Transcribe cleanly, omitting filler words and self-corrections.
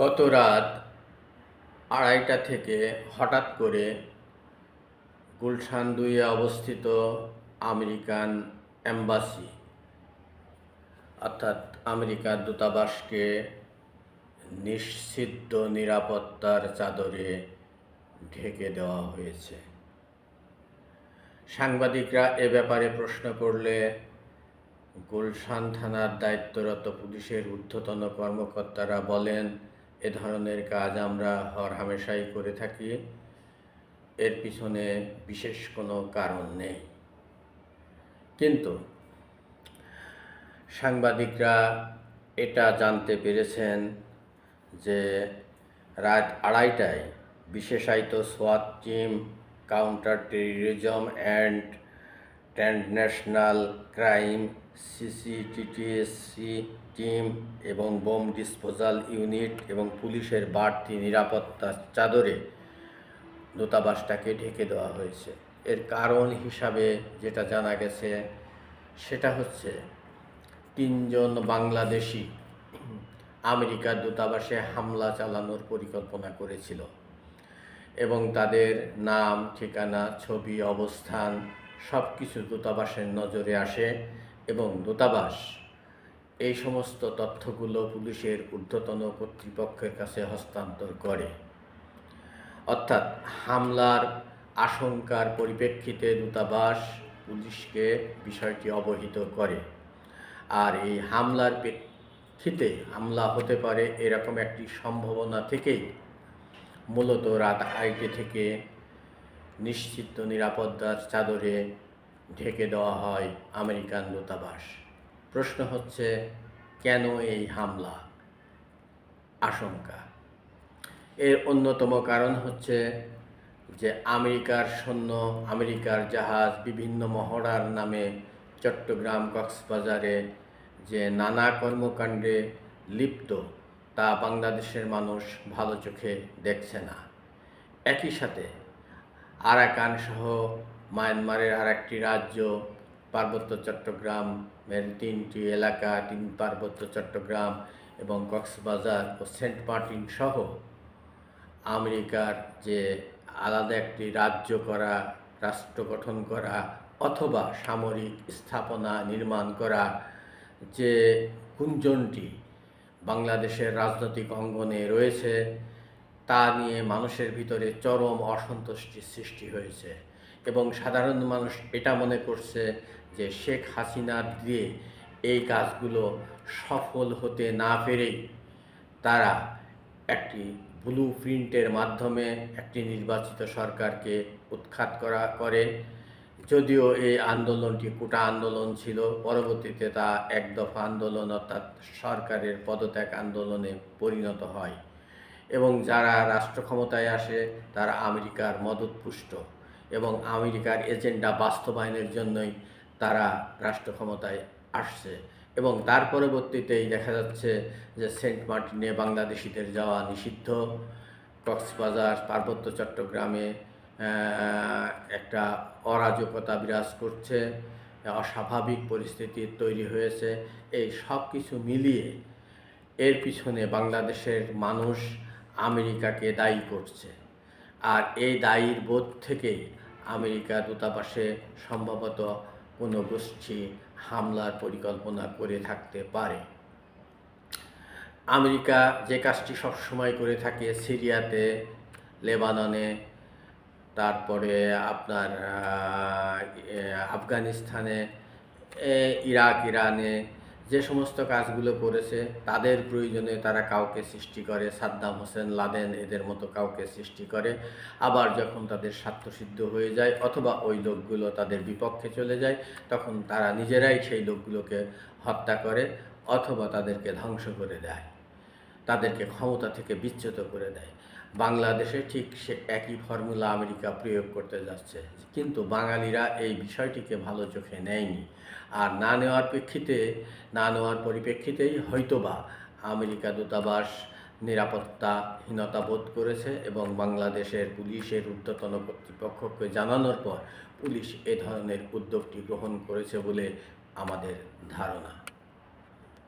গত রাত 2:30 থেকে হঠাৎ করে গুলশান 2-এ অবস্থিত আমেরিকান এম্বাসি অর্থাৎ আমেরিকার দূতাবাসকে নিশ্চিদ্র নিরাপত্তার চাদরে ঢেকে দেওয়া হয়েছে। সাংবাদিকরা এ ব্যাপারে প্রশ্ন করলে গুলশান থানার দায়িত্বরত পুলিশের ঊর্ধ্বতন কর্মকর্তারা বলেন, এ ধরনের কাজ আমরা হরহামেশাই করে থাকি, এর পিছনে বিশেষ কোনো কারণ নেই। কিন্তু সাংবাদিকরা এটা জানতে পেরেছেন যে রাত 2:30টায় বিশেষায়িত সোয়াত team, counter terrorism and transnational crime CTTC team এবং বোম ডিসপোজাল ইউনিট এবং পুলিশের বাড়তি নিরাপত্তার চাদরে দূতাবাসটাকে ঢেকে দেওয়া হয়েছে। এর কারণ হিসাবে যেটা জানা গেছে সেটা হচ্ছে 3 জন বাংলাদেশি আমেরিকার দূতাবাসে হামলা চালানোর পরিকল্পনা করেছিল এবং তাদের নাম, ঠিকানা, ছবি, অবস্থান সব কিছু দূতাবাসের নজরে আসে এবং দূতাবাস এই সমস্ত তথ্যগুলো পুলিশের ঊর্ধ্বতন কর্তৃপক্ষের কাছে হস্তান্তর করে। অর্থাৎ হামলার আশঙ্কার পরিপ্রেক্ষিতে দূতাবাস পুলিশকে বিষয়টি অবহিত করে। আর এই হামলার প্রেক্ষিতে হামলা হতে পারে এরকম একটি সম্ভাবনা থেকেই মূলত রাত 2:30 থেকে নিশ্চিত নিরাপত্তার চাদরে ঢেকে দেওয়া হয় আমেরিকান দূতাবাস। প্রশ্ন হচ্ছে, কেন এই হামলা আশঙ্কা? এর অন্যতম কারণ হচ্ছে যে আমেরিকার সৈন্য, আমেরিকার জাহাজ বিভিন্ন মহড়ার নামে চট্টগ্রাম, কক্সবাজারে যে নানা কর্মকাণ্ডে লিপ্ত তা বাংলাদেশের মানুষ ভালো চোখে দেখছে না। একই সাথে আরাকান সহ মায়ানমারের আরেকটি রাজ্য, পার্বত্য চট্টগ্রামের 3টি এলাকা, 3 পার্বত্য চট্টগ্রাম এবং কক্সবাজার ও সেন্ট মার্টিন সহ আমেরিকার যে আলাদা একটি রাজ্য করা, রাষ্ট্র গঠন করা অথবা সামরিক স্থাপনা নির্মাণ করা যে গুঞ্জনটি বাংলাদেশের রাজনৈতিক অঙ্গনে রয়েছে তা নিয়ে মানুষের ভিতরে চরম অসন্তুষ্টির সৃষ্টি হয়েছে এবং সাধারণ মানুষ এটা মনে করছে যে শেখ হাসিনা দিয়ে এই কাজগুলো সফল হতে না পেরেই তারা একটি ব্লু প্রিন্টের মাধ্যমে একটি নির্বাচিত সরকারকে উৎখাত করে। যদিও এই আন্দোলনটি কোটা আন্দোলন ছিল, পরবর্তীতে তা এক দফা আন্দোলন অর্থাৎ সরকারের পদত্যাগ আন্দোলনে পরিণত হয় এবং যারা রাষ্ট্র ক্ষমতায় আসে তারা আমেরিকার মদতপুষ্ট এবং আমেরিকার এজেন্ডা বাস্তবায়নের জন্যই তারা রাষ্ট্র ক্ষমতায় আসছে এবং তার পরবর্তীতেই দেখা যাচ্ছে যে সেন্ট মার্টিনে বাংলাদেশিদের যাওয়া নিষিদ্ধ, কক্সবাজার, পার্বত্য চট্টগ্রামে একটা অরাজকতা বিরাজ করছে, অস্বাভাবিক পরিস্থিতি তৈরি হয়েছে। এই সব কিছু মিলিয়ে এর পিছনে বাংলাদেশের মানুষ আমেরিকাকে দায়ী করছে। আর এই দায়ীর বোধ থেকেই আমেরিকা দূতাবাসে সম্ভবত কোনো গোষ্ঠী হামলার পরিকল্পনা করে থাকতে পারে। আমেরিকা যে কাজটি সবসময় করে থাকে সিরিয়াতে, লেবাননে, তারপরে আপনার আফগানিস্তানে, ইরাক, ইরানে যে সমস্ত কাজগুলো করেছে তাদের প্রয়োজনে তারা কাউকে সৃষ্টি করে, সাদ্দাম হোসেন, লাদেন এদের মতো কাউকে সৃষ্টি করে। আবার যখন তাদের স্বার্থসিদ্ধ হয়ে যায় অথবা ওই লোকগুলো তাদের বিপক্ষে চলে যায় তখন তারা নিজেরাই সেই লোকগুলোকে হত্যা করে অথবা তাদেরকে ধ্বংস করে দেয়, তাদেরকে ক্ষমতা থেকে বিচ্যুত করে দেয়। বাংলাদেশে ঠিক সে একই ফর্মুলা আমেরিকা প্রয়োগ করতে যাচ্ছে, কিন্তু বাঙালিরা এই বিষয়টিকে ভালো চোখে নেয়নি। আর না নেওয়ার পরিপ্রেক্ষিতেই হয়তোবা আমেরিকা দূতাবাস নিরাপত্তাহীনতা বোধ করেছে এবং বাংলাদেশের পুলিশের ঊর্ধ্বতন কর্তৃপক্ষকে জানানোর পর পুলিশ এ ধরনের উদ্যোগটি গ্রহণ করেছে বলে আমাদের ধারণা।